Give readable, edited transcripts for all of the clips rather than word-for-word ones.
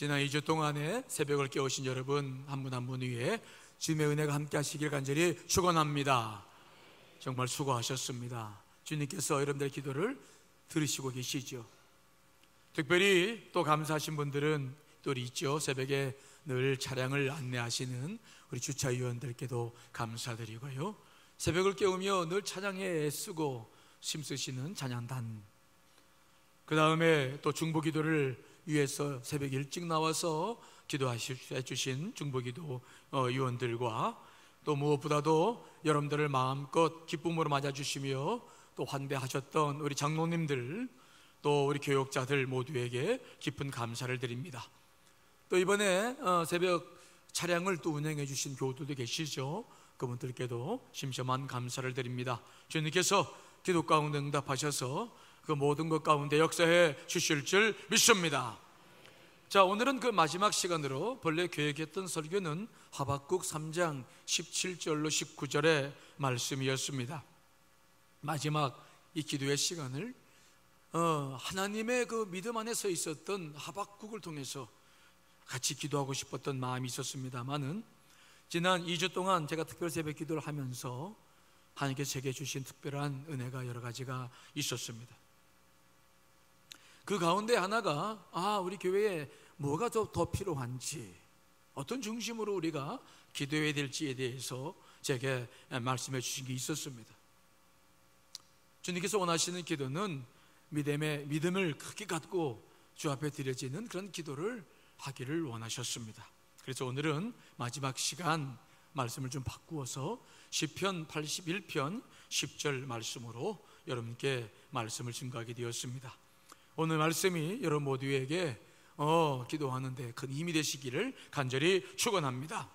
지난 2주 동안에 새벽을 깨우신 여러분 한 분 한 분 위에 주님의 은혜가 함께 하시길 간절히 축원합니다. 정말 수고하셨습니다. 주님께서 여러분들의 기도를 들으시고 계시죠. 특별히 또 감사하신 분들은 또 있죠. 새벽에 늘 차량을 안내하시는 우리 주차위원들께도 감사드리고요, 새벽을 깨우며 늘 찬양에 애쓰고 힘쓰시는 찬양단, 그 다음에 또 중보기도를 위해서 새벽 일찍 나와서 기도해주신 중보기도 위원들과, 또 무엇보다도 여러분들을 마음껏 기쁨으로 맞아주시며 또 환대하셨던 우리 장로님들, 또 우리 교역자들 모두에게 깊은 감사를 드립니다. 또 이번에 새벽 차량을 또 운행해 주신 교우들도 계시죠. 그분들께도 심심한 감사를 드립니다. 주님께서 기도 가운데 응답하셔서 그 모든 것 가운데 역사해 주실 줄 믿습니다. 자, 오늘은 그 마지막 시간으로 본래 계획했던 설교는 하박국 3장 17절로 19절의 말씀이었습니다. 마지막 이 기도의 시간을 하나님의 그 믿음 안에 서 있었던 하박국을 통해서 같이 기도하고 싶었던 마음이 있었습니다만은, 지난 2주 동안 제가 특별 새벽 기도를 하면서 하나님께서 제게 주신 특별한 은혜가 여러 가지가 있었습니다. 그 가운데 하나가 우리 교회에 뭐가 더 필요한지, 어떤 중심으로 우리가 기도해야 될지에 대해서 제게 말씀해 주신 게 있었습니다. 주님께서 원하시는 기도는 믿음을 크게 갖고 주 앞에 드려지는 그런 기도를 하기를 원하셨습니다. 그래서 오늘은 마지막 시간 말씀을 좀 바꾸어서 시편 81편 10절 말씀으로 여러분께 말씀을 증거하게 되었습니다. 오늘 말씀이 여러분 모두에게 기도하는 데 큰 힘이 되시기를 간절히 축원합니다.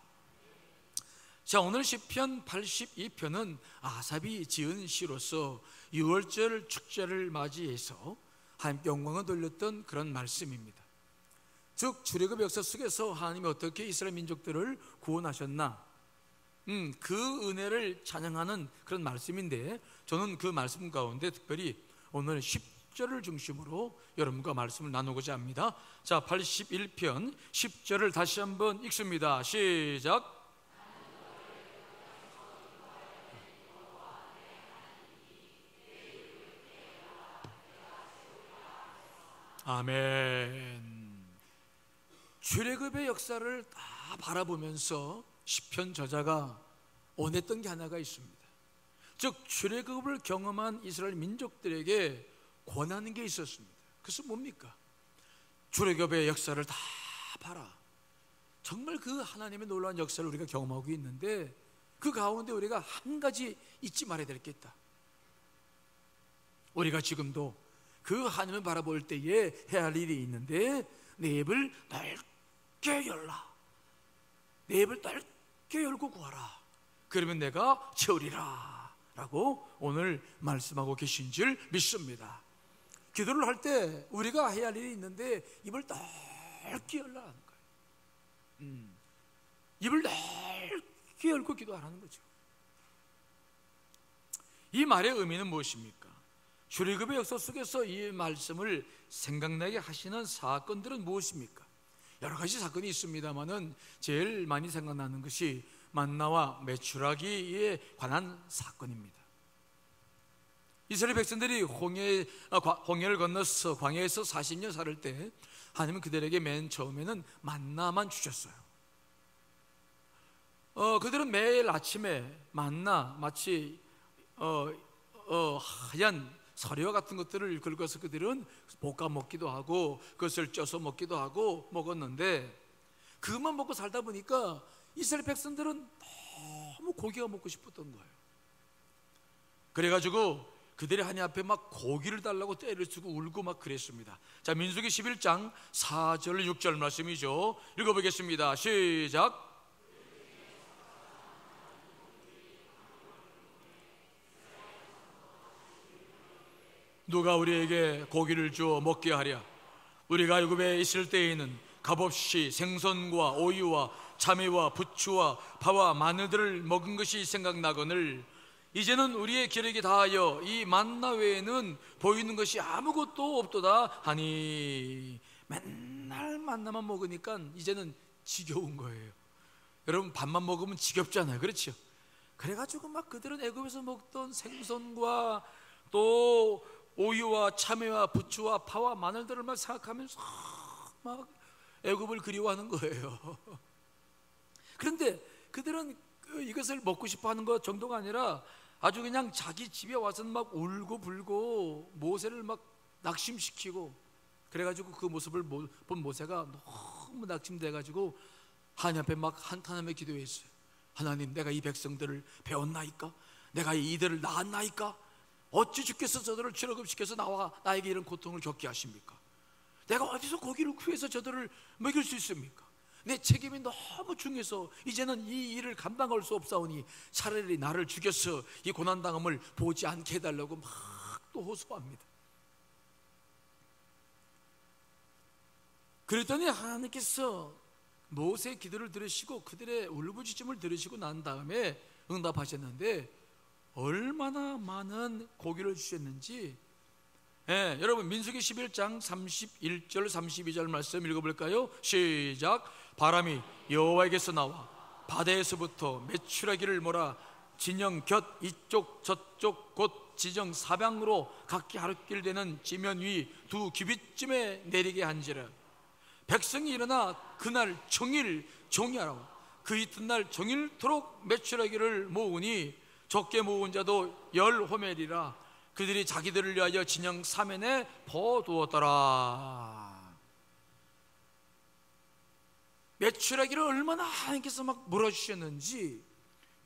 자, 오늘 시편 82편은 아삽이 지은 시로서 6월절 축제를 맞이해서 하나님께 영광을 돌렸던 그런 말씀입니다. 즉, 출애굽 역사 속에서 하나님이 어떻게 이스라엘 민족들을 구원하셨나, 그 은혜를 찬양하는 그런 말씀인데, 저는 그 말씀 가운데 특별히 오늘 10절을 중심으로 여러분과 말씀을 나누고자 합니다. 자, 81편 10절을 다시 한번 읽습니다. 시작. 아멘. 출애굽의 역사를 다 바라보면서 시편 저자가 원했던 게 하나가 있습니다. 즉, 출애굽을 경험한 이스라엘 민족들에게 권하는 게 있었습니다. 그래서 뭡니까? 출애굽의 역사를 다 봐라. 정말 그 하나님의 놀라운 역사를 우리가 경험하고 있는데, 그 가운데 우리가 한 가지 잊지 말아야 될 게 있다. 우리가 지금도 그 하나님을 바라볼 때에 해야 할 일이 있는데, 내 입을 넓게 열라. 내 입을 넓게 열고 구하라. 그러면 내가 채우리라 라고 오늘 말씀하고 계신 줄 믿습니다. 기도를 할 때 우리가 해야 할 일이 있는데 입을 넓게 열라는 거예요. 입을 넓게 열고 기도하라는 거죠. 이 말의 의미는 무엇입니까? 출애굽의 역사 속에서 이 말씀을 생각나게 하시는 사건들은 무엇입니까? 여러 가지 사건이 있습니다만은 제일 많이 생각나는 것이 만나와 메추라기에 관한 사건입니다. 이스라엘 백성들이 홍해를 건너서 광야에서 40년 살을 때 하나님은 그들에게 맨 처음에는 만나만 주셨어요. 그들은 매일 아침에 만나, 마치 하얀 서리와 같은 것들을 긁어서 그들은 볶아 먹기도 하고 그것을 쪄서 먹기도 하고 먹었는데, 그것만 먹고 살다 보니까 이스라엘 백성들은 너무 고기가 먹고 싶었던 거예요. 그래가지고 그들이 하나님 앞에 막 고기를 달라고 떼를 쓰고 울고 막 그랬습니다. 자, 민수기 11장 4절 6절 말씀이죠. 읽어보겠습니다. 시작. 누가 우리에게 고기를 주어 먹게 하랴? 우리가 애굽에 있을 때에는 값없이 생선과 오이와 참외와 부추와 파와 마늘들을 먹은 것이 생각나거늘 이제는 우리의 기력이 다하여 이 만나 외에는 보이는 것이 아무것도 없도다 하니, 맨날 만나만 먹으니까 이제는 지겨운 거예요. 여러분, 밥만 먹으면 지겹잖아요, 그렇죠? 그래가지고 막 그들은 애굽에서 먹던 생선과 또 오이와 참외와 부추와 파와 마늘들을 막 생각하면서 막 애굽을 그리워하는 거예요. 그런데 그들은 이것을 먹고 싶어 하는 것 정도가 아니라 아주 그냥 자기 집에 와서는 막 울고 불고 모세를 막 낙심시키고, 그래가지고 그 모습을 본 모세가 너무 낙심돼가지고 하나님 앞에 막 한탄하며 기도했어요. 하나님, 내가 이 백성들을 배웠나이까? 내가 이들을 낳았나이까? 어찌 주께서 저들을 출애굽시켜서 나에게 이런 고통을 겪게 하십니까? 내가 어디서 고기를 구해서 저들을 먹일 수 있습니까? 내 책임이 너무 중해서 이제는 이 일을 감당할 수 없사오니 차라리 나를 죽여서 이 고난당함을 보지 않게 해달라고 막 또 호소합니다. 그랬더니 하나님께서 모세의 기도를 들으시고 그들의 울부짖음을 들으시고 난 다음에 응답하셨는데, 얼마나 많은 고기를 주셨는지, 여러분 민수기 11장 31절 32절 말씀 읽어볼까요? 시작. 바람이 여호와에게서 나와 바다에서부터 메추라기를 몰아 진영 곁 이쪽 저쪽 곧 지정 사방으로 각기 하루길 되는 지면 위 2규빗쯤에 내리게 한지라. 백성이 일어나 그날 종일 종이하라고 그 이튿날 종일토록 메추라기를 모으니 적게 모은 자도 10호멜이라. 그들이 자기들을 위하여 진영 사면에 퍼두었더라. 메추라기를 얼마나 하나님께서 막 몰아주셨는지,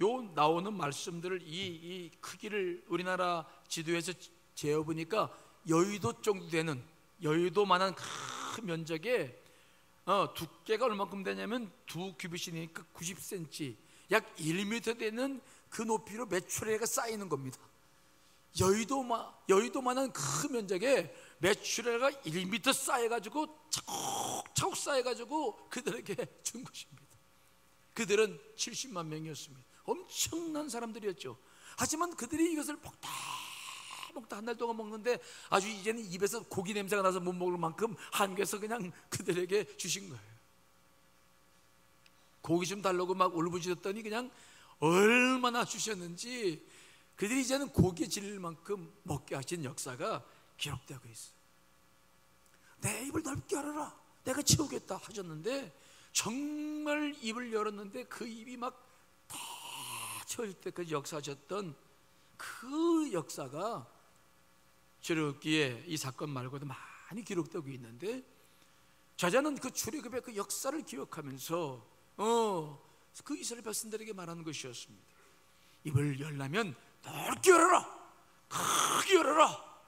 요 나오는 말씀들을 이 크기를 우리나라 지도에서 재어보니까 여의도 정도 되는, 여의도만한 큰 면적에 두께가 얼마큼 되냐면 2규빗이니까 90cm, 약 1m 되는 그 높이로 메추라기가 쌓이는 겁니다. 여의도만한 큰 면적에 메추라기가 1m 쌓여가지고 차곡차곡 쌓여가지고 그들에게 준 것입니다. 그들은 70만 명이었습니다. 엄청난 사람들이었죠. 하지만 그들이 이것을 먹다 한 달 동안 먹는데 아주 이제는 입에서 고기 냄새가 나서 못 먹을 만큼 하나님께서 그냥 그들에게 주신 거예요. 고기 좀 달라고 막 울부짖었더니 그냥 얼마나 주셨는지 그들이 이제는 고기에 질릴 만큼 먹게 하신 역사가 기록되고 있어요. 내 입을 넓게 열어라, 내가 채우겠다 하셨는데 정말 입을 열었는데 그 입이 막 다 채워질 때까지 역사하셨던 그 역사가 출애굽기에 이 사건 말고도 많이 기록되고 있는데, 저자는 그 출애굽의 그 역사를 기억하면서 그 이스라엘 백성들에게 말하는 것이었습니다. 입을 열라면 넓게 열어라, 크게 열어라,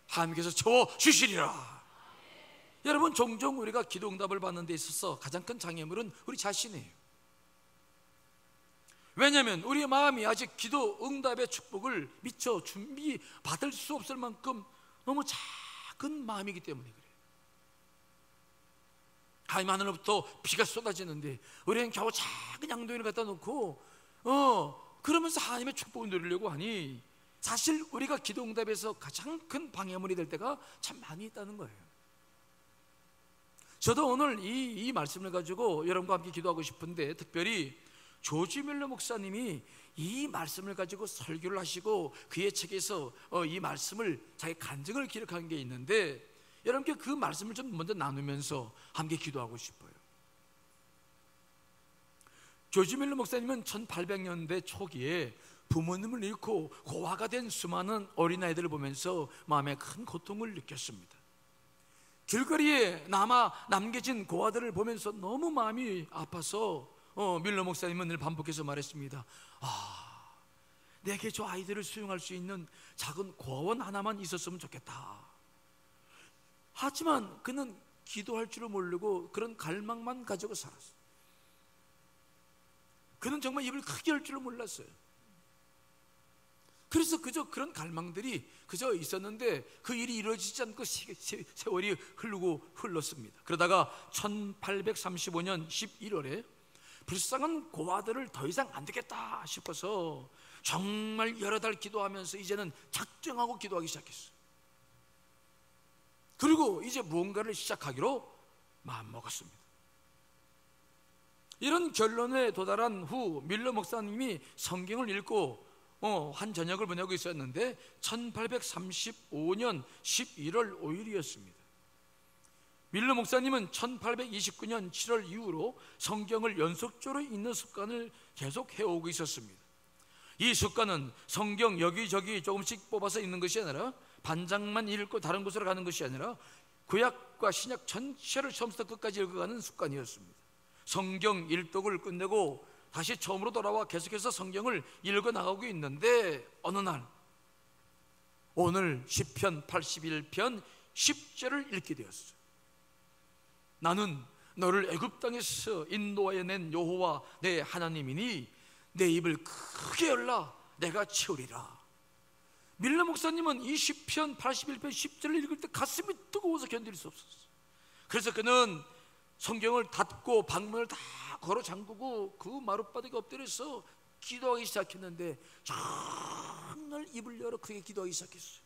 하나님께서 채워주시리라. 여러분, 종종 우리가 기도 응답을 받는 데 있어서 가장 큰 장애물은 우리 자신이에요. 왜냐하면 우리의 마음이 아직 기도 응답의 축복을 미처 준비받을 수 없을 만큼 너무 작은 마음이기 때문에 그래요. 하나님 하늘로부터 비가 쏟아지는데 우리는 겨우 작은 양동이를 갖다 놓고 그러면서 하나님의 축복을 누리려고 하니, 사실 우리가 기도 응답에서 가장 큰 방해물이 될 때가 참 많이 있다는 거예요. 저도 오늘 이 말씀을 가지고 여러분과 함께 기도하고 싶은데, 특별히 조지 밀러 목사님이 이 말씀을 가지고 설교를 하시고 그의 책에서 이 말씀을 자기 간증을 기록한 게 있는데, 여러분께 그 말씀을 좀 먼저 나누면서 함께 기도하고 싶어요. 조지 밀러 목사님은 1800년대 초기에 부모님을 잃고 고아가 된 수많은 어린아이들을 보면서 마음에 큰 고통을 느꼈습니다. 길거리에 남겨진 고아들을 보면서 너무 마음이 아파서 밀러 목사님은 늘 반복해서 말했습니다. 내게 저 아이들을 수용할 수 있는 작은 고아원 하나만 있었으면 좋겠다. 하지만 그는 기도할 줄을 모르고 그런 갈망만 가지고 살았어요. 그는 정말 입을 크게 열 줄을 몰랐어요. 그래서 그저 그런 갈망들이 그저 있었는데 그 일이 이루어지지 않고 세월이 흘렀습니다. 그러다가 1835년 11월에 불쌍한 고아들을 더 이상 안 되겠다 싶어서 정말 여러 달 기도하면서 이제는 작정하고 기도하기 시작했어요. 그리고 이제 무언가를 시작하기로 마음먹었습니다. 이런 결론에 도달한 후 밀러 목사님이 성경을 읽고 한 저녁을 보내고 있었는데 1835년 11월 5일이었습니다. 밀러 목사님은 1829년 7월 이후로 성경을 연속적으로 읽는 습관을 계속 해오고 있었습니다. 이 습관은 성경 여기저기 조금씩 뽑아서 읽는 것이 아니라 반장만 읽고 다른 곳으로 가는 것이 아니라 구약과 신약 전체를 처음부터 끝까지 읽어가는 습관이었습니다. 성경 일독을 끝내고 다시 처음으로 돌아와 계속해서 성경을 읽어나가고 있는데 어느 날 오늘 시편 81편 10절을 읽게 되었어요. 나는 너를 애굽 땅에서 인도하여 낸 여호와 내 하나님이니 내 입을 크게 열라 내가 채우리라. 밀러 목사님은 이 시편 81편 10절을 읽을 때 가슴이 뜨거워서 견딜 수 없었어요. 그래서 그는 성경을 닫고 방문을 다 걸어 잠그고 그 마룻바닥에 엎드려서 기도하기 시작했는데 정말 입을 열어 크게 기도하기 시작했어요.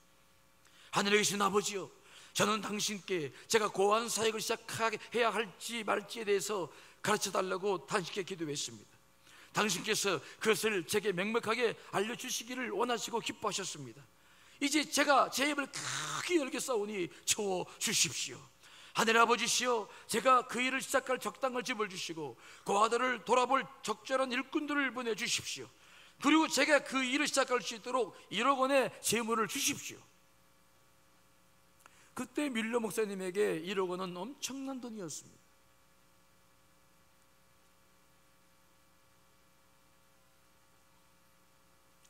하늘에 계신 아버지여, 저는 당신께 제가 고한 사역을 시작해야 할지 말지에 대해서 가르쳐달라고 당신께 기도했습니다. 당신께서 그것을 제게 명백하게 알려주시기를 원하시고 기뻐하셨습니다. 이제 제가 제 입을 크게 열겠사오니 채워주십시오. 하늘의 아버지시여, 제가 그 일을 시작할 적당한 집을 주시고 고아들을 돌아볼 적절한 일꾼들을 보내주십시오. 그리고 제가 그 일을 시작할 수 있도록 1억 원의 재물을 주십시오. 그때 밀러 목사님에게 1억 원은 엄청난 돈이었습니다.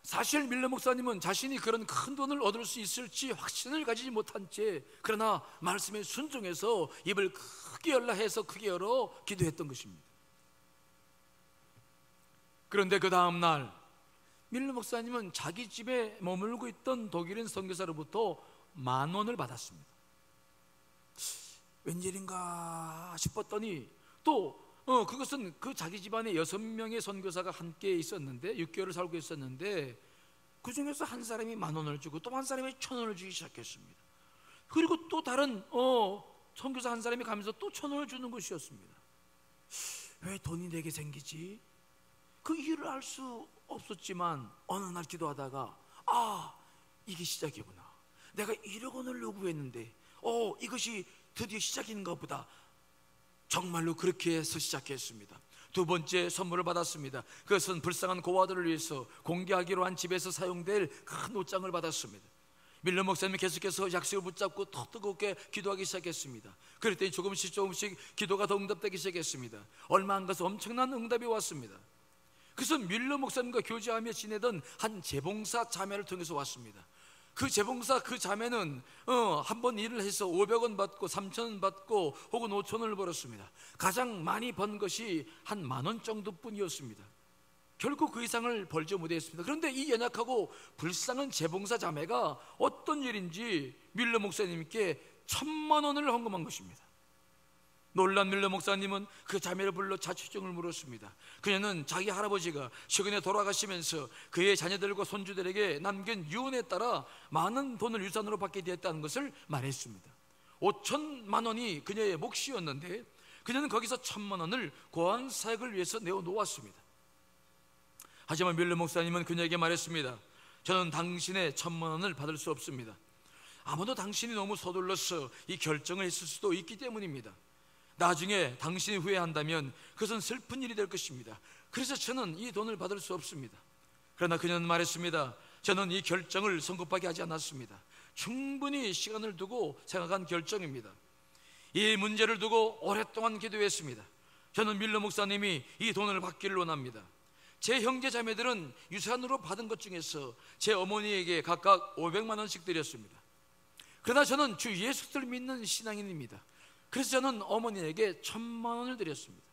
사실 밀러 목사님은 자신이 그런 큰 돈을 얻을 수 있을지 확신을 가지지 못한 채 그러나 말씀에 순종해서 입을 크게 열라 해서 크게 열어 기도했던 것입니다. 그런데 그 다음 날 밀러 목사님은 자기 집에 머물고 있던 독일인 선교사로부터 10,000원을 받았습니다. 웬일인가 싶었더니 또 그것은 그 자기 집안에 6명의 선교사가 함께 있었는데 6개월을 살고 있었는데 그 중에서 한 사람이 10,000원을 주고 또 한 사람이 1,000원을 주기 시작했습니다. 그리고 또 다른 선교사 한 사람이 가면서 또 1,000원을 주는 것이었습니다. 왜 돈이 내게 생기지? 그 이유를 알 수 없었지만 어느 날 기도하다가 이게 시작이구나. 내가 1억 원을 요구했는데 이것이 드디어 시작인가 보다. 정말로 그렇게 해서 시작했습니다. 두 번째 선물을 받았습니다. 그것은 불쌍한 고아들을 위해서 공개하기로 한 집에서 사용될 큰 옷장을 받았습니다. 밀러 목사님이 계속해서 약속을 붙잡고 더 뜨겁게 기도하기 시작했습니다. 그랬더니 조금씩 기도가 더 응답되기 시작했습니다. 얼마 안 가서 엄청난 응답이 왔습니다. 그래서 밀러 목사님과 교제하며 지내던 한 재봉사 자매를 통해서 왔습니다. 그 재봉사 그 자매는 한 번 일을 해서 500원 받고 3,000원 받고 혹은 5,000원을 벌었습니다. 가장 많이 번 것이 한 10,000원 정도뿐이었습니다. 결국 그 이상을 벌지 못했습니다. 그런데 이 연약하고 불쌍한 재봉사 자매가 어떤 일인지 밀러 목사님께 1,000,000원을 헌금한 것입니다. 놀란 밀러 목사님은 그 자매를 불러 자초지종을 물었습니다. 그녀는 자기 할아버지가 최근에 돌아가시면서 그의 자녀들과 손주들에게 남긴 유언에 따라 많은 돈을 유산으로 받게 되었다는 것을 말했습니다. 5,000만 원이 그녀의 몫이었는데 그녀는 거기서 1,000만 원을 고아원 사역을 위해서 내어놓았습니다. 하지만 밀러 목사님은 그녀에게 말했습니다. 저는 당신의 1,000만 원을 받을 수 없습니다. 아마도 당신이 너무 서둘러서 이 결정을 했을 수도 있기 때문입니다. 나중에 당신이 후회한다면 그것은 슬픈 일이 될 것입니다. 그래서 저는 이 돈을 받을 수 없습니다. 그러나 그녀는 말했습니다. 저는 이 결정을 성급하게 하지 않았습니다. 충분히 시간을 두고 생각한 결정입니다. 이 문제를 두고 오랫동안 기도했습니다. 저는 밀러 목사님이 이 돈을 받기를 원합니다. 제 형제 자매들은 유산으로 받은 것 중에서 제 어머니에게 각각 500만 원씩 드렸습니다. 그러나 저는 주 예수를 믿는 신앙인입니다. 그래서 저는 어머니에게 1,000만 원을 드렸습니다.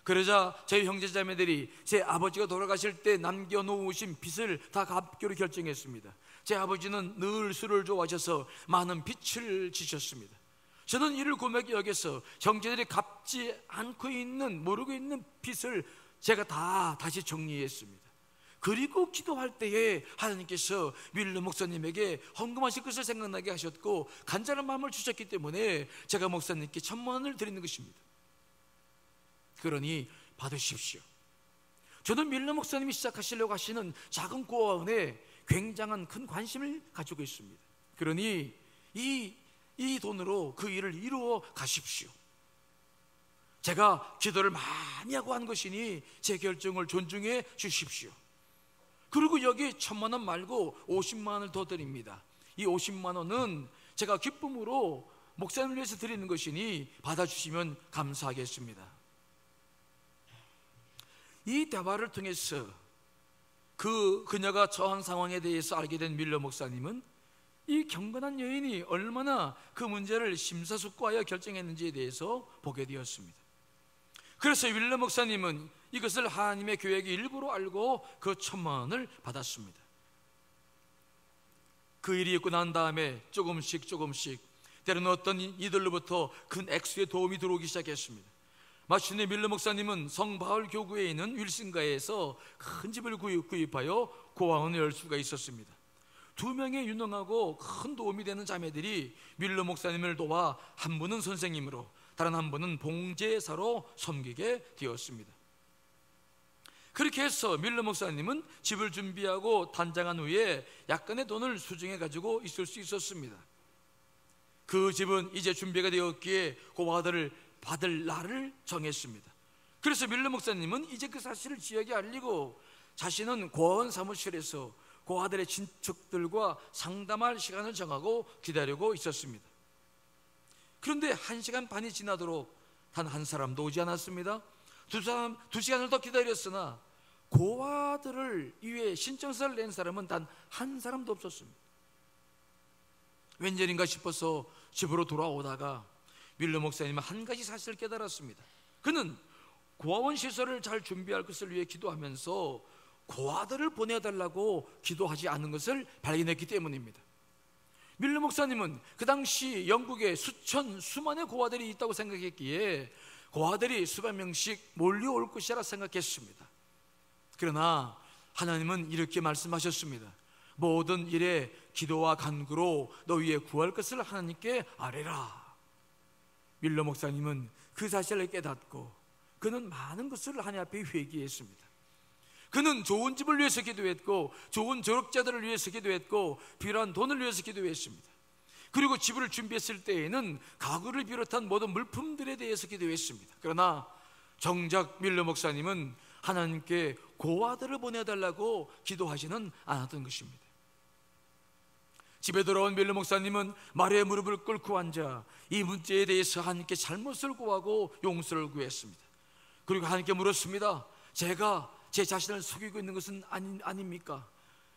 그러자 저희 형제자매들이 제 아버지가 돌아가실 때 남겨놓으신 빚을 다 갚기로 결정했습니다. 제 아버지는 늘 술을 좋아하셔서 많은 빚을 지셨습니다. 저는 이를 고맙게 여겨서 형제들이 갚지 않고 있는 모르고 있는 빚을 제가 다 다시 정리했습니다. 그리고 기도할 때에 하나님께서 밀러 목사님에게 헌금하실 것을 생각나게 하셨고 간절한 마음을 주셨기 때문에 제가 목사님께 1,000,000원을 드리는 것입니다. 그러니 받으십시오. 저는 밀러 목사님이 시작하시려고 하시는 작은 고아원에 굉장한 큰 관심을 가지고 있습니다. 그러니 이 돈으로 그 일을 이루어 가십시오. 제가 기도를 많이 하고 한 것이니 제 결정을 존중해 주십시오. 그리고 여기 1,000,000원 말고 50만원을 더 드립니다. 이 50만원은 제가 기쁨으로 목사님을 위해서 드리는 것이니 받아주시면 감사하겠습니다. 이 대화를 통해서 그녀가 처한 상황에 대해서 알게 된 밀러 목사님은 이 경건한 여인이 얼마나 그 문제를 심사숙고하여 결정했는지에 대해서 보게 되었습니다. 그래서 밀러 목사님은 이것을 하나님의 계획의 일부로 알고 그 1,000만원을 받았습니다. 그 일이 있고 난 다음에 조금씩 때로는 어떤 이들로부터 큰 액수의 도움이 들어오기 시작했습니다. 마침내 밀러 목사님은 성바울 교구에 있는 윌슨가에서 큰 집을 구입하여 고아원을 열 수가 있었습니다. 2명의 유능하고 큰 도움이 되는 자매들이 밀러 목사님을 도와 한 분은 선생님으로 다른 한 분은 봉제사로 섬기게 되었습니다. 그렇게 해서 밀러 목사님은 집을 준비하고 단장한 후에 약간의 돈을 수중해 가지고 있을 수 있었습니다. 그 집은 이제 준비가 되었기에 고아들을 받을 날을 정했습니다. 그래서 밀러 목사님은 이제 그 사실을 지역에 알리고 자신은 고아원 사무실에서 고아들의 친척들과 상담할 시간을 정하고 기다리고 있었습니다. 그런데 1시간 반이 지나도록 단 한 사람도 오지 않았습니다. 2시간을 더 기다렸으나 고아들을 위해 신청서를 낸 사람은 단 한 사람도 없었습니다. 웬일인가 싶어서 집으로 돌아오다가 밀러 목사님은 한 가지 사실을 깨달았습니다. 그는 고아원 시설을 잘 준비할 것을 위해 기도하면서 고아들을 보내달라고 기도하지 않은 것을 발견했기 때문입니다. 밀러 목사님은 그 당시 영국에 수만의 고아들이 있다고 생각했기에 고아들이 수백 명씩 몰려올 것이라 생각했습니다. 그러나 하나님은 이렇게 말씀하셨습니다. 모든 일에 기도와 간구로 너희의 구할 것을 하나님께 아뢰라. 밀러 목사님은 그 사실을 깨닫고 그는 많은 것을 하나님 앞에 회개했습니다. 그는 좋은 집을 위해서 기도했고 좋은 졸업자들을 위해서 기도했고 필요한 돈을 위해서 기도했습니다. 그리고 집을 준비했을 때에는 가구를 비롯한 모든 물품들에 대해서 기도했습니다. 그러나 정작 밀러 목사님은 하나님께 고아들을 보내달라고 기도하지는 않았던 것입니다. 집에 돌아온 밀러 목사님은 마루에 무릎을 꿇고 앉아 이 문제에 대해서 하나님께 잘못을 구하고 용서를 구했습니다. 그리고 하나님께 물었습니다. 제가 제 자신을 속이고 있는 것은 아닙니까?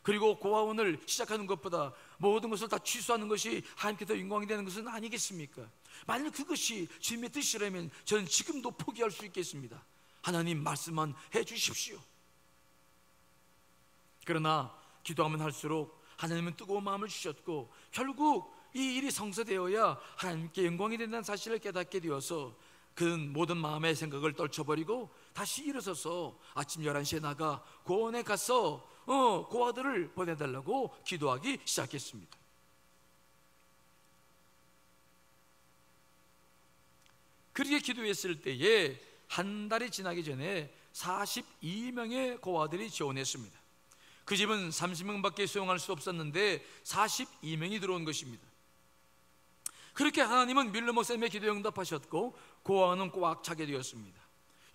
그리고 고아원을 시작하는 것보다 모든 것을 다 취소하는 것이 하나님께 더 영광이 되는 것은 아니겠습니까? 만약 그것이 주님의 뜻이라면 저는 지금도 포기할 수 있겠습니다. 하나님 말씀만 해 주십시오. 그러나 기도하면 할수록 하나님은 뜨거운 마음을 주셨고 결국 이 일이 성사되어야 하나님께 영광이 된다는 사실을 깨닫게 되어서 그는 모든 마음의 생각을 떨쳐버리고 다시 일어서서 아침 11시에 나가 고아원에 가서 고아들을 보내달라고 기도하기 시작했습니다. 그렇게 기도했을 때에 한 달이 지나기 전에 42명의 고아들이 지원했습니다. 그 집은 30명밖에 수용할 수 없었는데 42명이 들어온 것입니다. 그렇게 하나님은 밀러 목사님의 기도에 응답하셨고 고아원은 꽉 차게 되었습니다.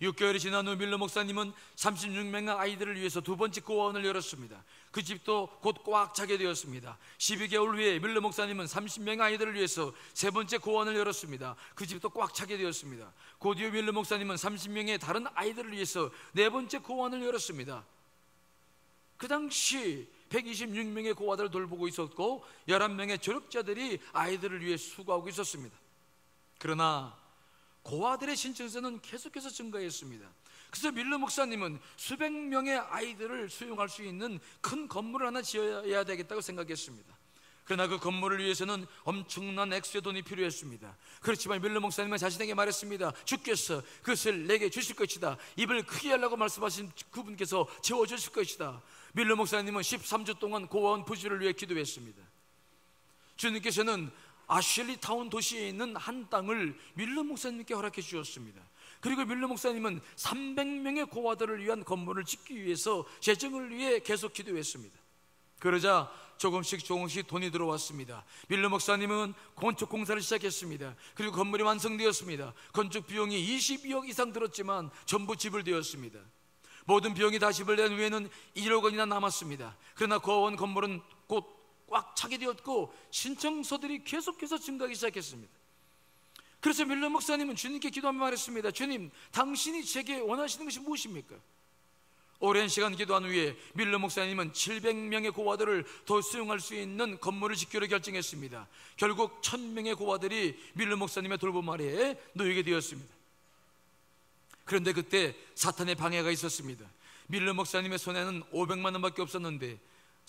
6개월이 지난 후 밀러 목사님은 36명의 아이들을 위해서 두 번째 고아원을 열었습니다. 그 집도 곧 꽉 차게 되었습니다. 12개월 후에 밀러 목사님은 30명의 아이들을 위해서 세 번째 고아원을 열었습니다. 그 집도 꽉 차게 되었습니다. 그 뒤에 밀러 목사님은 30명의 다른 아이들을 위해서 네 번째 고아원을 열었습니다. 그 당시 126명의 고아들을 돌보고 있었고 11명의 졸업자들이 아이들을 위해 수고하고 있었습니다. 그러나 고아들의 신청서는 계속해서 증가했습니다. 그래서 밀러 목사님은 수백 명의 아이들을 수용할 수 있는 큰 건물을 하나 지어야 되겠다고 생각했습니다. 그러나 그 건물을 위해서는 엄청난 액수의 돈이 필요했습니다. 그렇지만 밀러 목사님은 자신에게 말했습니다. 주께서 그것을 내게 주실 것이다. 입을 크게 하려고 말씀하신 그분께서 채워주실 것이다. 밀러 목사님은 13주 동안 고아원 부지를 위해 기도했습니다. 주님께서는 아슐리 타운 도시에 있는 한 땅을 밀러 목사님께 허락해 주셨습니다. 그리고 밀러 목사님은 300명의 고아들을 위한 건물을 짓기 위해서 재정을 위해 계속 기도했습니다. 그러자 조금씩 돈이 들어왔습니다. 밀러 목사님은 건축 공사를 시작했습니다. 그리고 건물이 완성되었습니다. 건축 비용이 22억 이상 들었지만 전부 지불되었습니다. 모든 비용이 다 지불된 후에는 1억 원이나 남았습니다. 그러나 고아원 건물은 곧 꽉 차게 되었고 신청서들이 계속해서 증가하기 시작했습니다. 그래서 밀러 목사님은 주님께 기도하며 말했습니다. 주님, 당신이 제게 원하시는 것이 무엇입니까? 오랜 시간 기도한 후에 밀러 목사님은 700명의 고아들을 더 수용할 수 있는 건물을 짓기로 결정했습니다. 결국 1000명의 고아들이 밀러 목사님의 돌봄 아래에 놓이게 되었습니다. 그런데 그때 사탄의 방해가 있었습니다. 밀러 목사님의 손에는 500만 원밖에 없었는데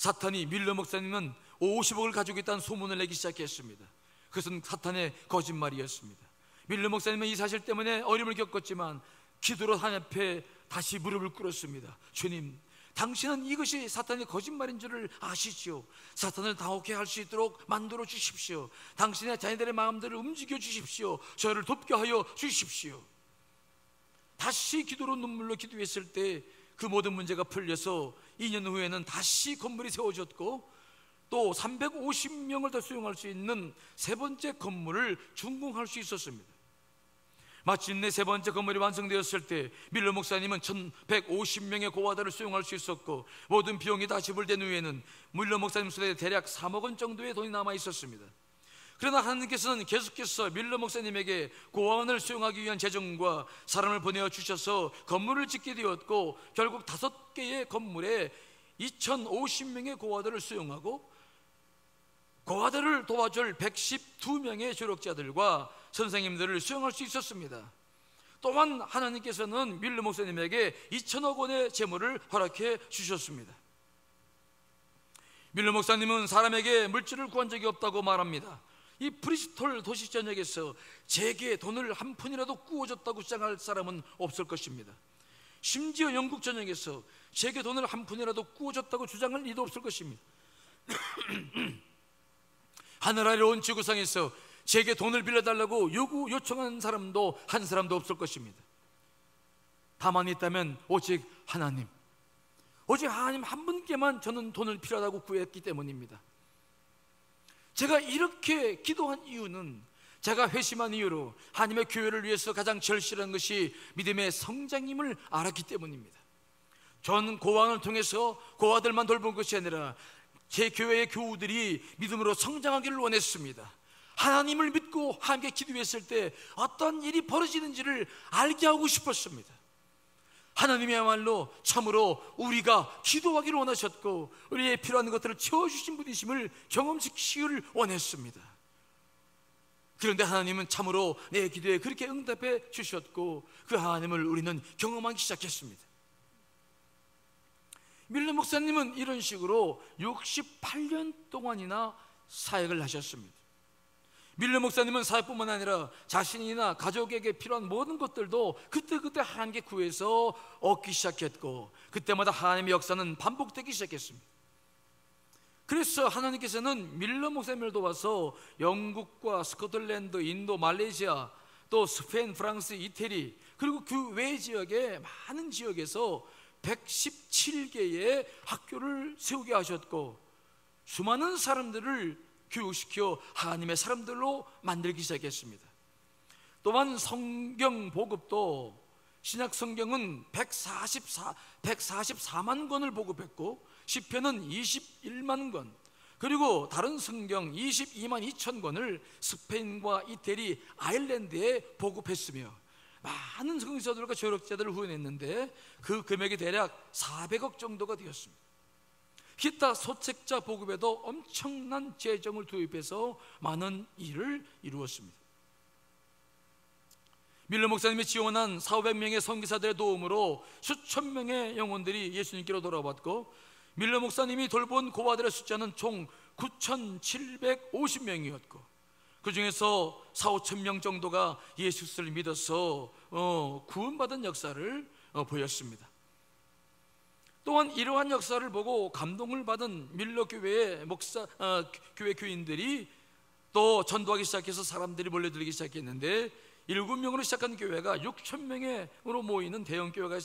사탄이 밀러 목사님은 50억을 가지고 있다는 소문을 내기 시작했습니다. 그것은 사탄의 거짓말이었습니다. 밀러 목사님은 이 사실 때문에 어려움을 겪었지만 기도로 하나님 앞에 다시 무릎을 꿇었습니다. 주님, 당신은 이것이 사탄의 거짓말인 줄을 아시죠? 사탄을 당혹해 할 수 있도록 만들어 주십시오. 당신의 자녀들의 마음들을 움직여 주십시오. 저를 돕게 하여 주십시오. 다시 기도로 눈물로 기도했을 때 그 모든 문제가 풀려서 2년 후에는 다시 건물이 세워졌고 또 350명을 더 수용할 수 있는 세 번째 건물을 준공할 수 있었습니다. 마침내 세 번째 건물이 완성되었을 때 밀러 목사님은 1150명의 고아들을 수용할 수 있었고 모든 비용이 다 지불된 후에는 밀러 목사님 손에 대략 3억 원 정도의 돈이 남아 있었습니다. 그러나 하나님께서는 계속해서 밀러 목사님에게 고아원을 수용하기 위한 재정과 사람을 보내어 주셔서 건물을 짓게 되었고 결국 5개의 건물에 2050명의 고아들을 수용하고 고아들을 도와줄 112명의 조력자들과 선생님들을 수용할 수 있었습니다. 또한 하나님께서는 밀러 목사님에게 2천억 원의 재물을 허락해 주셨습니다. 밀러 목사님은 사람에게 물질을 구한 적이 없다고 말합니다. 이 브리스톨 도시 전역에서 제게 돈을 한 푼이라도 구워줬다고 주장할 사람은 없을 것입니다. 심지어 영국 전역에서 제게 돈을 한 푼이라도 구워줬다고 주장할 이도 없을 것입니다. 하늘 아래 온 지구상에서 제게 돈을 빌려달라고 요청한 사람도 한 사람도 없을 것입니다. 다만 있다면 오직 하나님, 오직 하나님 한 분께만 저는 돈을 필요하다고 구했기 때문입니다. 제가 이렇게 기도한 이유는 제가 회심한 이유로 하나님의 교회를 위해서 가장 절실한 것이 믿음의 성장임을 알았기 때문입니다. 전 고아원을 통해서 고아들만 돌본 것이 아니라 제 교회의 교우들이 믿음으로 성장하기를 원했습니다. 하나님을 믿고 함께 기도했을 때 어떤 일이 벌어지는지를 알게 하고 싶었습니다. 하나님이야말로 참으로 우리가 기도하기를 원하셨고 우리의 필요한 것들을 채워주신 분이심을 경험시키기를 원했습니다. 그런데 하나님은 참으로 내 기도에 그렇게 응답해 주셨고 그 하나님을 우리는 경험하기 시작했습니다. 밀러 목사님은 이런 식으로 68년 동안이나 사역을 하셨습니다. 밀러 목사님은 사역뿐만 아니라 자신이나 가족에게 필요한 모든 것들도 그때그때 하나님께 구해서 얻기 시작했고 그때마다 하나님의 역사는 반복되기 시작했습니다. 그래서 하나님께서는 밀러 목사님을 도와서 영국과 스코틀랜드, 인도, 말레이시아, 또 스페인, 프랑스, 이태리 그리고 그 외 지역의 많은 지역에서 117개의 학교를 세우게 하셨고 수많은 사람들을 교육시켜 하나님의 사람들로 만들기 시작했습니다. 또한 성경 보급도 신약 성경은 144만 권을 보급했고 시편은 21만 권 그리고 다른 성경 22만 2천 권을 스페인과 이태리, 아일랜드에 보급했으며 많은 성서들과 조력자들을 후원했는데 그 금액이 대략 400억 정도가 되었습니다. 기타 소책자 보급에도 엄청난 재정을 투입해서 많은 일을 이루었습니다. 밀러 목사님이 지원한 400명의 선교사들의 도움으로 수천 명의 영혼들이 예수님께로 돌아왔고 밀러 목사님이 돌본 고아들의 숫자는 총 9,750명이었고 그 중에서 4, 5천 명 정도가 예수를 믿어서 구원받은 역사를 보였습니다. 또한 이러한 역사를 보고 감동을 받은 밀러 교회의 교회 교인들이 또 전도하기 시작해서 사람들이 몰려들기 시작했는데 7명으로 시작한 교회가 6천 명으로 모이는 대형 교회가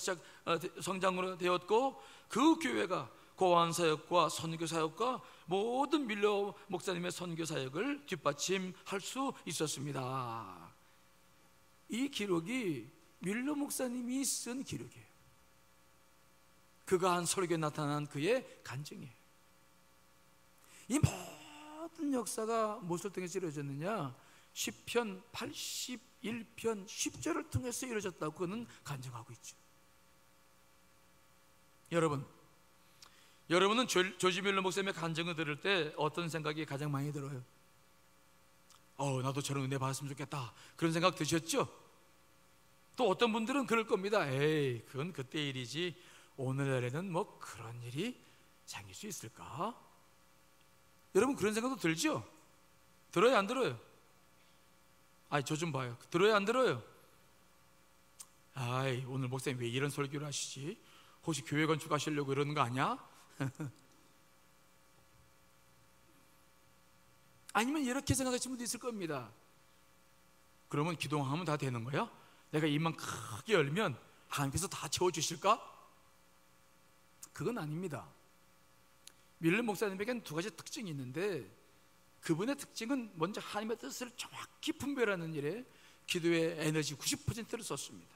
성장으로 되었고 그 교회가 고아원 사역과 선교 사역과 모든 밀러 목사님의 선교 사역을 뒷받침할 수 있었습니다. 이 기록이 밀러 목사님이 쓴 기록이에요. 그가 한 설교에 나타난 그의 간증이에요. 이 모든 역사가 무엇을 통해서 이루어졌느냐? 시편 81편 10절을 통해서 이루어졌다고 그는 간증하고 있죠. 여러분은 조지 밀러 목사님의 간증을 들을 때 어떤 생각이 가장 많이 들어요? 나도 저런 은혜 받았으면 좋겠다, 그런 생각 드셨죠? 또 어떤 분들은 그럴 겁니다. 에이, 그건 그때 일이지 오늘날에는 뭐 그런 일이 생길 수 있을까? 여러분 그런 생각도 들죠? 들어요, 안 들어요? 저 좀 봐요. 들어요, 안 들어요? 오늘 목사님 왜 이런 설교를 하시지? 혹시 교회 건축하시려고 이러는 거 아니야? 아니면 이렇게 생각하시는 분도 있을 겁니다. 그러면 기도만 하면 다 되는 거야? 내가 입만 크게 열면 하나님께서 다 채워주실까? 그건 아닙니다. 밀러 목사님에게는 두 가지 특징이 있는데 그분의 특징은 먼저 하나님의 뜻을 정확히 분별하는 일에 기도의 에너지 90%를 썼습니다.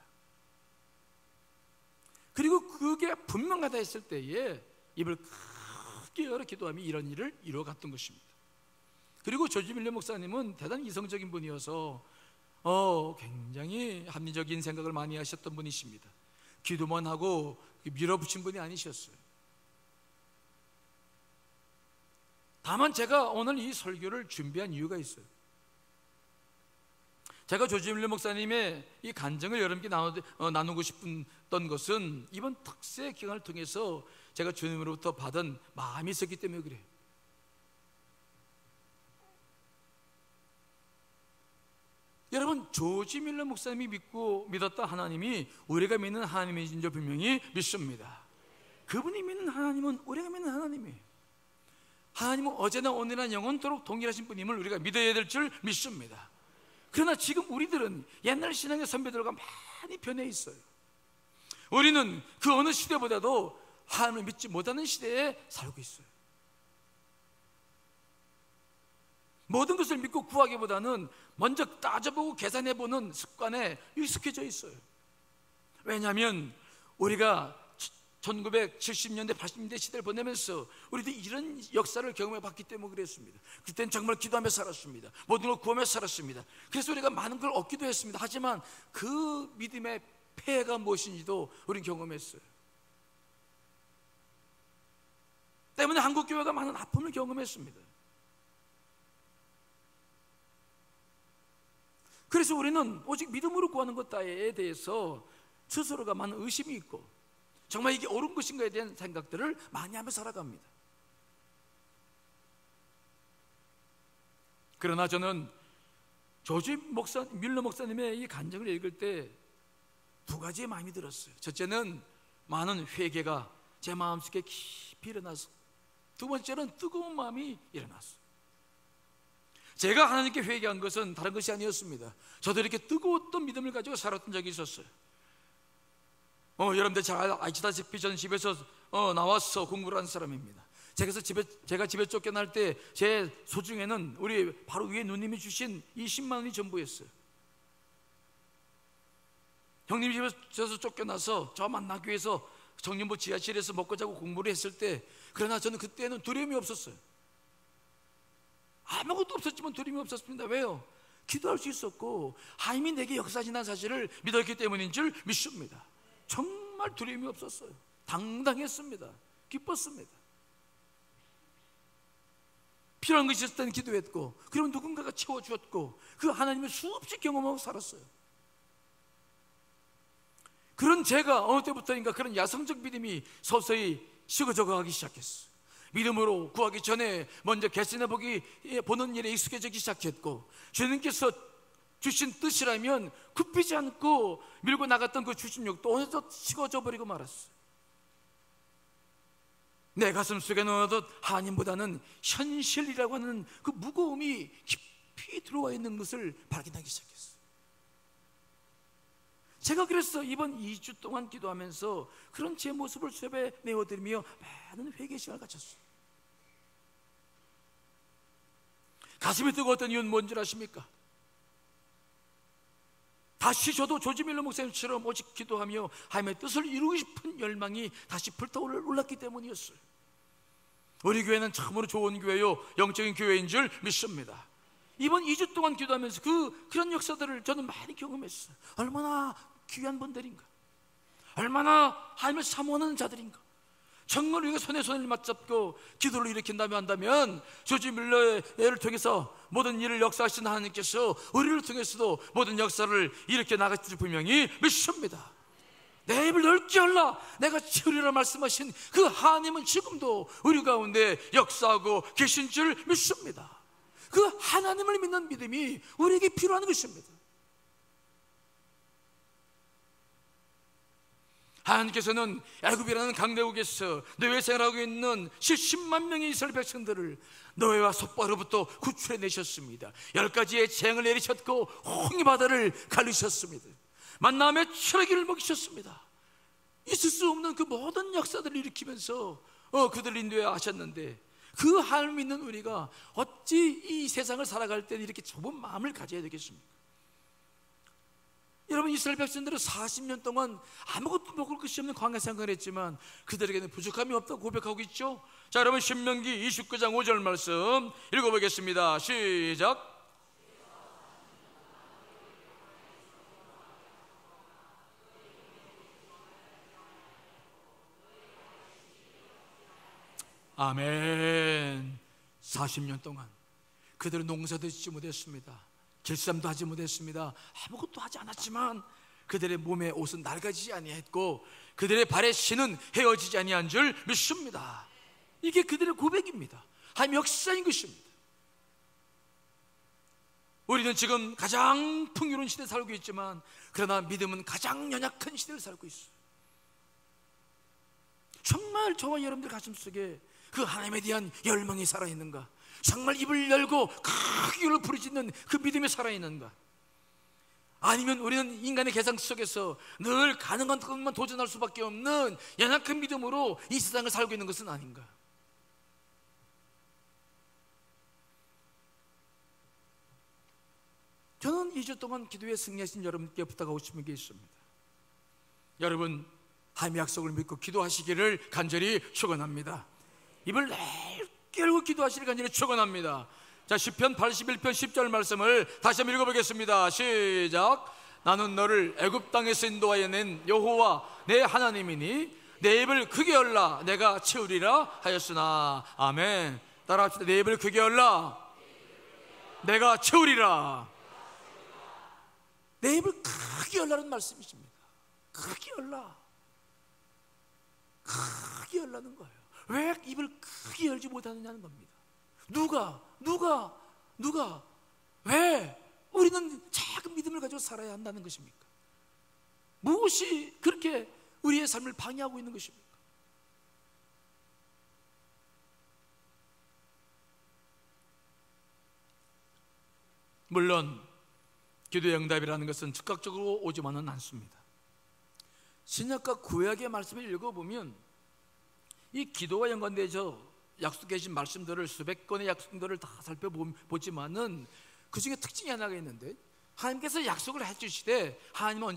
그리고 그게 분명하다 했을 때에 입을 크게 열어 기도하며 이런 일을 이루어갔던 것입니다. 그리고 조지 밀러 목사님은 대단히 이성적인 분이어서 굉장히 합리적인 생각을 많이 하셨던 분이십니다. 기도만 하고 밀어붙인 분이 아니셨어요. 다만 제가 오늘 이 설교를 준비한 이유가 있어요. 제가 조지 밀러 목사님의 이 간증을 여러분께 나누고 싶었던 것은 이번 특세 기간을 통해서 제가 주님으로부터 받은 마음이 있었기 때문에 그래요. 여러분, 조지 밀러 목사님이 믿었던 하나님이 우리가 믿는 하나님인 줄 분명히 믿습니다. 그분이 믿는 하나님은 우리가 믿는 하나님이에요. 하나님은 어제나 오늘나 영원토록 동일하신 분임을 우리가 믿어야 될 줄 믿습니다. 그러나 지금 우리들은 옛날 신앙의 선배들과 많이 변해 있어요. 우리는 그 어느 시대보다도 하나님을 믿지 못하는 시대에 살고 있어요. 모든 것을 믿고 구하기보다는 먼저 따져보고 계산해보는 습관에 익숙해져 있어요. 왜냐하면 우리가 1970년대 80년대 시대를 보내면서 우리도 이런 역사를 경험해봤기 때문에 그랬습니다. 그때는 정말 기도하며 살았습니다. 모든 걸 구하며 살았습니다. 그래서 우리가 많은 걸 얻기도 했습니다. 하지만 그 믿음의 폐해가 무엇인지도 우리는 경험했어요. 때문에 한국교회가 많은 아픔을 경험했습니다. 그래서 우리는 오직 믿음으로 구하는 것에 대해서 스스로가 많은 의심이 있고 정말 이게 옳은 것인가에 대한 생각들을 많이 하며 살아갑니다. 그러나 저는 조지 밀러 목사님의 이 간증을 읽을 때 두 가지의 마음이 들었어요. 첫째는 많은 회개가 제 마음속에 깊이 일어났어요. 두 번째는 뜨거운 마음이 일어났어요. 제가 하나님께 회개한 것은 다른 것이 아니었습니다. 저도 이렇게 뜨거웠던 믿음을 가지고 살았던 적이 있었어요. 여러분들 잘 아시다시피 저는 집에서 나와서 공부를 하는 사람입니다. 제가 집에 쫓겨날 때 제 소중에는 우리 바로 위에 누님이 주신 20만 원이 전부였어요. 형님 집에서 쫓겨나서 저 만나기 위해서 청년부 지하실에서 먹고 자고 공부를 했을 때, 그러나 저는 그때는 두려움이 없었어요. 아무것도 없었지만 두려움이 없었습니다. 왜요? 기도할 수 있었고 하나님이 내게 역사하신다는 사실을 믿었기 때문인 줄 믿습니다. 정말 두려움이 없었어요. 당당했습니다. 기뻤습니다. 필요한 것이 있을 때는 기도했고, 그러면 누군가가 채워주었고, 그 하나님을 수없이 경험하고 살았어요. 그런 제가 어느 때부터인가 그런 야성적 믿음이 서서히 식어져가기 시작했어요. 믿음으로 구하기 전에 먼저 개선해 보는 일에 익숙해지기 시작했고, 주님께서 주신 뜻이라면 굽히지 않고 밀고 나갔던 그 추진력도 어느덧 식어져 버리고 말았어요. 내 가슴 속에는 어느덧 하나님보다는 현실이라고 하는 그 무거움이 깊이 들어와 있는 것을 발견하기 시작했어요. 제가 그래서 이번 2주 동안 기도하면서 그런 제 모습을 수업에 내어드리며 많은 회개 시간을 가졌어요. 가슴이 뜨거웠던 이유는 뭔지 아십니까? 다시 저도 조지 밀러 목사님처럼 오직 기도하며 하나님의 뜻을 이루고 싶은 열망이 다시 불타올랐기 때문이었어요. 우리 교회는 참으로 좋은 교회요, 영적인 교회인 줄 믿습니다. 이번 2주 동안 기도하면서 그런 역사들을 저는 많이 경험했어요. 얼마나 귀한 분들인가, 얼마나 하나님을 사모하는 자들인가. 정말 우리가 손에 손을 맞잡고 기도를 일으킨다면 한다면 조지 밀러의 애를 통해서 모든 일을 역사하신 하나님께서 우리를 통해서도 모든 역사를 일으켜 나가실 줄 분명히 믿습니다. 내 입을 넓게 열라 내가 채우리라 말씀하신 그 하나님은 지금도 우리 가운데 역사하고 계신 줄 믿습니다. 그 하나님을 믿는 믿음이 우리에게 필요한 것입니다. 하나님께서는 애굽이라는 강대국에서 노예 생활하고 있는 70만 명의 이스라엘 백성들을 노예와 속바로부터 구출해 내셨습니다. 10가지의 재앙을 내리셨고 홍해 바다를 가르셨습니다. 만남의 철기를 먹이셨습니다. 있을 수 없는 그 모든 역사들을 일으키면서 그들을 인도해 하셨는데, 그 하나님을 믿는 우리가 어찌 이 세상을 살아갈 때는 이렇게 좁은 마음을 가져야 되겠습니까? 여러분, 이스라엘 백성들은 40년 동안 아무것도 먹을 것이 없는 광야 생활을 했지만 그들에게는 부족함이 없다고 고백하고 있죠. 자, 여러분, 신명기 29장 5절 말씀 읽어보겠습니다. 시작. 아멘. 40년 동안 그들은 농사도 짓지 못했습니다. 길쌈도 하지 못했습니다. 아무것도 하지 않았지만 그들의 몸의 옷은 낡아지지 아니했고 그들의 발의 신은 헤어지지 아니한 줄 믿습니다. 이게 그들의 고백입니다. 하나님의 역사인 것입니다. 우리는 지금 가장 풍요로운 시대에 살고 있지만 그러나 믿음은 가장 연약한 시대를 살고 있어요. 정말 저와 여러분들 가슴속에 그 하나님에 대한 열망이 살아있는가? 정말 입을 열고 크게 울어 부르짖는 그 믿음이 살아있는가? 아니면 우리는 인간의 계상 속에서 늘 가능한 것만 도전할 수밖에 없는 연약한 믿음으로 이 세상을 살고 있는 것은 아닌가? 저는 2주 동안 기도에 승리하신 여러분께 부탁하고 싶은 게 있습니다. 여러분, 하나님의 약속을 믿고 기도하시기를 간절히 축원합니다. 입을 넓게 열고 기도하시기를 간절히 축원합니다. 자, 시편 81편 10절 말씀을 다시 한번 읽어보겠습니다. 시작. 나는 너를 애굽 땅에서 인도하여 낸 여호와 내 하나님이니 내 입을 크게 열라 내가 채우리라 하였으나. 아멘. 따라합시다. 내 입을 크게 열라 내가 채우리라. 내 입을 크게 열라는 말씀이십니다. 크게 열라, 크게 열라는 거예요. 왜 입을 크게 열지 못하느냐는 겁니다. 누가 왜 우리는 작은 믿음을 가지고 살아야 한다는 것입니까? 무엇이 그렇게 우리의 삶을 방해하고 있는 것입니까? 물론 기도의 응답이라는 것은 즉각적으로 오지만은 않습니다. 신약과 구약의 말씀을 읽어보면 이 기도와 연관되어서 약속해 주신 말씀들을 수백 건의 약속들을 다 살펴보지만은 그 중에 특징이 하나가 있는데, 하나님께서 약속을 해주시되 하나님은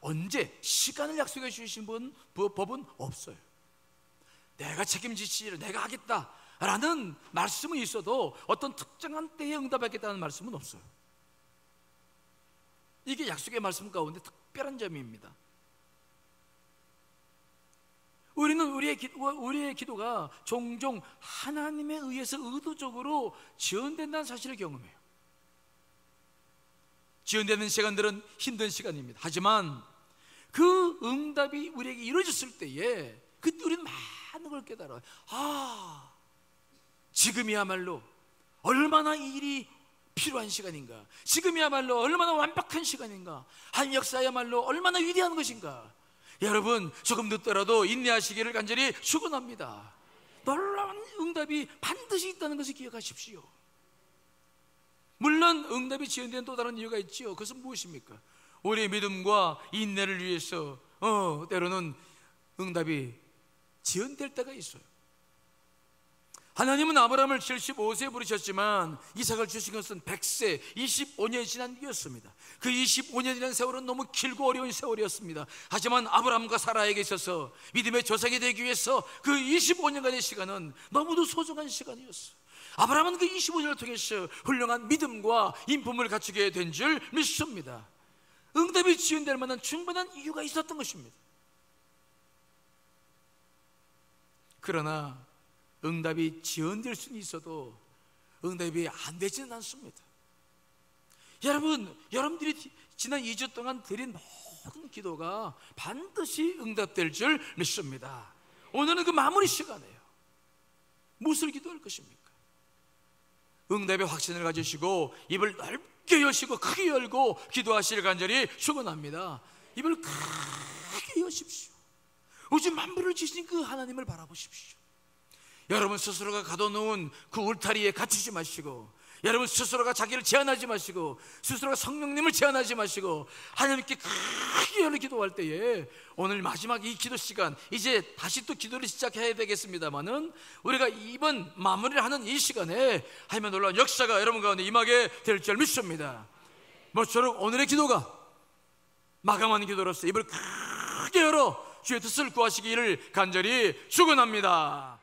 언제 시간을 약속해 주신 법은 없어요. 내가 책임지시리라, 내가 하겠다라는 말씀은 있어도 어떤 특정한 때에 응답하겠다는 말씀은 없어요. 이게 약속의 말씀 가운데 특별한 점입니다. 우리는 우리의 기도가 종종 하나님에 의해서 의도적으로 지연된다는 사실을 경험해요. 지연되는 시간들은 힘든 시간입니다. 하지만 그 응답이 우리에게 이루어졌을 때에 그때 우리는 많은 걸 깨달아요. 지금이야말로 얼마나 이 일이 필요한 시간인가, 지금이야말로 얼마나 완벽한 시간인가, 한 역사야말로 얼마나 위대한 것인가. 여러분, 조금 늦더라도 인내하시기를 간절히 축원합니다. 놀라운 응답이 반드시 있다는 것을 기억하십시오. 물론 응답이 지연된 또 다른 이유가 있지요. 그것은 무엇입니까? 우리의 믿음과 인내를 위해서 때로는 응답이 지연될 때가 있어요. 하나님은 아브라함을 75세에 부르셨지만 이삭을 주신 것은 100세, 25년이 지난 뒤였습니다. 그 25년이라는 세월은 너무 길고 어려운 세월이었습니다. 하지만 아브라함과 사라에게 있어서 믿음의 조상이 되기 위해서 그 25년간의 시간은 너무도 소중한 시간이었어요. 아브라함은 그 25년을 통해서 훌륭한 믿음과 인품을 갖추게 된 줄 믿습니다. 응답이 지연될 만한 충분한 이유가 있었던 것입니다. 그러나 응답이 지연될 수는 있어도 응답이 안 되지는 않습니다. 여러분들이 지난 2주 동안 드린 모든 기도가 반드시 응답될 줄 믿습니다. 오늘은 그 마무리 시간이에요. 무엇을 기도할 것입니까? 응답의 확신을 가지시고 입을 넓게 여시고 크게 열고 기도하시길 간절히 축원합니다. 입을 크게 여십시오. 우주 만물을 지으신 그 하나님을 바라보십시오. 여러분 스스로가 가둬놓은 그 울타리에 갇히지 마시고, 여러분 스스로가 자기를 제한하지 마시고, 스스로가 성령님을 제한하지 마시고 하나님께 크게 열어 기도할 때에 오늘 마지막 이 기도 시간, 이제 다시 또 기도를 시작해야 되겠습니다만은 우리가 이번 마무리를 하는 이 시간에 하나님의 놀라운 역사가 여러분 가운데 임하게 될 줄 믿습니다. 모쪼록 오늘의 기도가 마감하는 기도로서 입을 크게 열어 주의 뜻을 구하시기를 간절히 축원합니다.